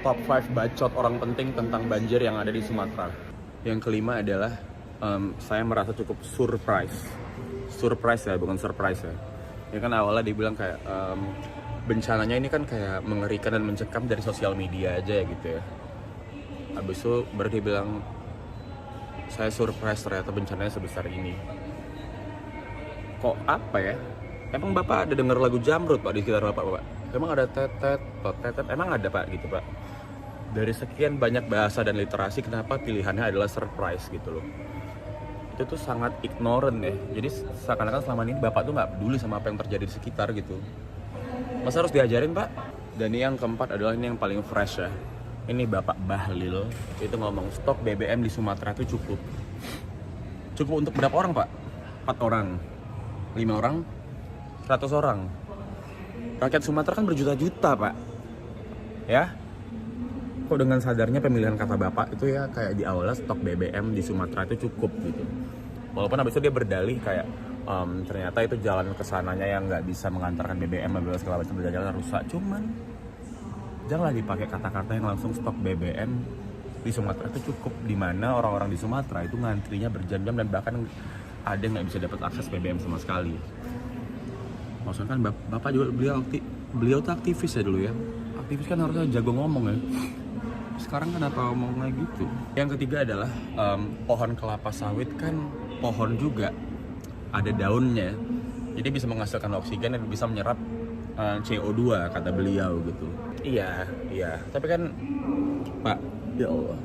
top 5 bacot orang penting tentang banjir yang ada di Sumatera. Yang kelima adalah saya merasa cukup surprise ya, bukan surprise ya. Ya kan awalnya dibilang kayak bencananya ini kan kayak mengerikan dan mencekam dari sosial media aja ya gitu ya. Habis itu baru dia bilang saya surprise ternyata bencananya sebesar ini. Kok apa ya? Emang Bapak ada dengar lagu Jamrud Pak di sekitar Bapak? Emang ada tetet, tetet? Emang ada Pak gitu Pak? Dari sekian banyak bahasa dan literasi, kenapa pilihannya adalah surprise gitu loh? Itu tuh sangat ignorant ya. Jadi seakan-akan selama ini Bapak tuh nggak peduli sama apa yang terjadi di sekitar gitu. Masa harus diajarin Pak? Dan yang keempat adalah ini yang paling fresh ya. Ini Bapak Bahlil itu ngomong stok BBM di Sumatera itu cukup. Cukup untuk berapa orang Pak? 4 orang, 5 orang, 100 orang. Rakyat Sumatera kan berjuta-juta Pak. Ya? Kok dengan sadarnya pemilihan kata Bapak itu ya kayak di awalnya stok BBM di Sumatera itu cukup gitu. Walaupun habis itu dia berdalih kayak ternyata itu jalan kesananya yang nggak bisa mengantarkan BBM segala macam, jalan rusak. Cuman janganlah dipakai kata-kata yang langsung stok BBM di Sumatera itu cukup, dimana orang-orang di Sumatera itu ngantrinya berjam-jam dan bahkan ada yang nggak bisa dapat akses BBM sama sekali. Maksudnya kan Bapak juga beliau tuh aktivis ya dulu ya. Aktivis kan harusnya jago ngomong ya. Sekarang kenapa ngomongnya gitu? Yang ketiga adalah pohon kelapa sawit kan pohon juga ada daunnya, jadi bisa menghasilkan oksigen dan bisa menyerap CO2 kata beliau gitu. Iya. Tapi kan Pak, ya Allah,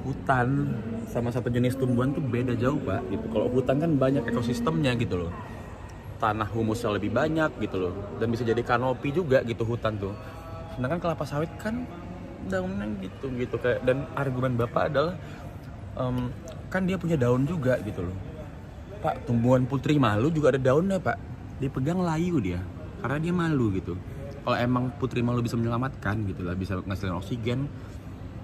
hutan sama satu jenis tumbuhan tuh beda jauh Pak. Gitu. Kalau hutan kan banyak ekosistemnya gitu loh. Tanah humusnya lebih banyak gitu loh, dan bisa jadi kanopi juga gitu hutan tuh. Sedangkan kelapa sawit kan daunnya gitu kayak, dan argumen Bapak adalah kan dia punya daun juga gitu loh. Pak, tumbuhan putri malu juga ada daunnya Pak. Dipegang layu dia karena dia malu gitu. Kalau emang putri malu bisa menyelamatkan gitu lah, bisa ngasilin oksigen,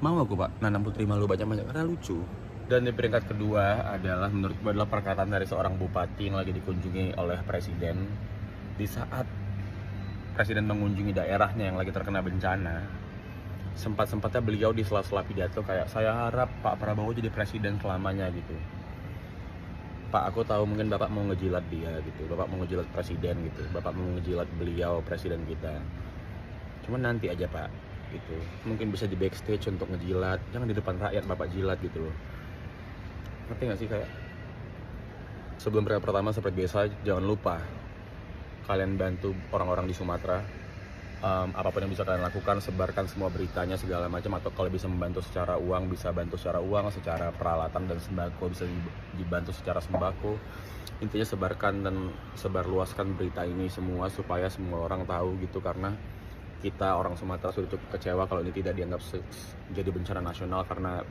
mau aku Pak nanam putri malu banyak-banyak karena lucu. Dan di peringkat kedua adalah menurut gue adalah perkataan dari seorang bupati yang lagi dikunjungi oleh presiden di saat presiden mengunjungi daerahnya yang lagi terkena bencana. Sempat-sempatnya beliau di sela-sela pidato kayak, saya harap Pak Prabowo jadi presiden selamanya gitu. Pak, aku tahu mungkin Bapak mau ngejilat dia gitu, Bapak mau ngejilat presiden gitu, Bapak mau ngejilat beliau presiden kita. Cuman nanti aja Pak gitu. Mungkin bisa di backstage untuk ngejilat, jangan di depan rakyat Bapak jilat gitu loh. Ngerti gak sih kayak? Sebelum pertama seperti biasa, jangan lupa kalian bantu orang-orang di Sumatera. Apapun yang bisa kalian lakukan, sebarkan semua beritanya segala macam, atau kalau bisa membantu secara uang, bisa bantu secara uang, secara peralatan dan sembako bisa dibantu secara sembako. Intinya sebarkan dan sebarluaskan berita ini semua supaya semua orang tahu gitu, karena kita orang Sumatera sudah cukup kecewa kalau ini tidak dianggap jadi bencana nasional karena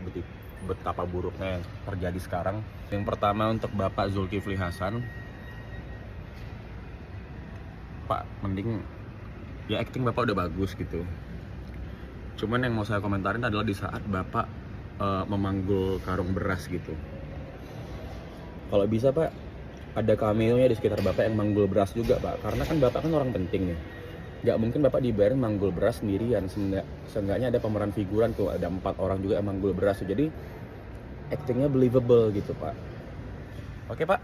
betapa buruknya yang terjadi sekarang. Yang pertama untuk Bapak Zulkifli Hasan, Pak, mending ya acting Bapak udah bagus gitu. Cuman yang mau saya komentarin adalah di saat Bapak memanggul karung beras gitu. Kalau bisa Pak, ada cameo-nya di sekitar Bapak yang manggul beras juga Pak. Karena kan Bapak kan orang penting ya. Gak mungkin Bapak dibayarin manggul beras sendirian. Seenggaknya ada pemeran figuran tuh, ada 4 orang juga yang manggul beras. Jadi actingnya believable gitu Pak. Oke Pak.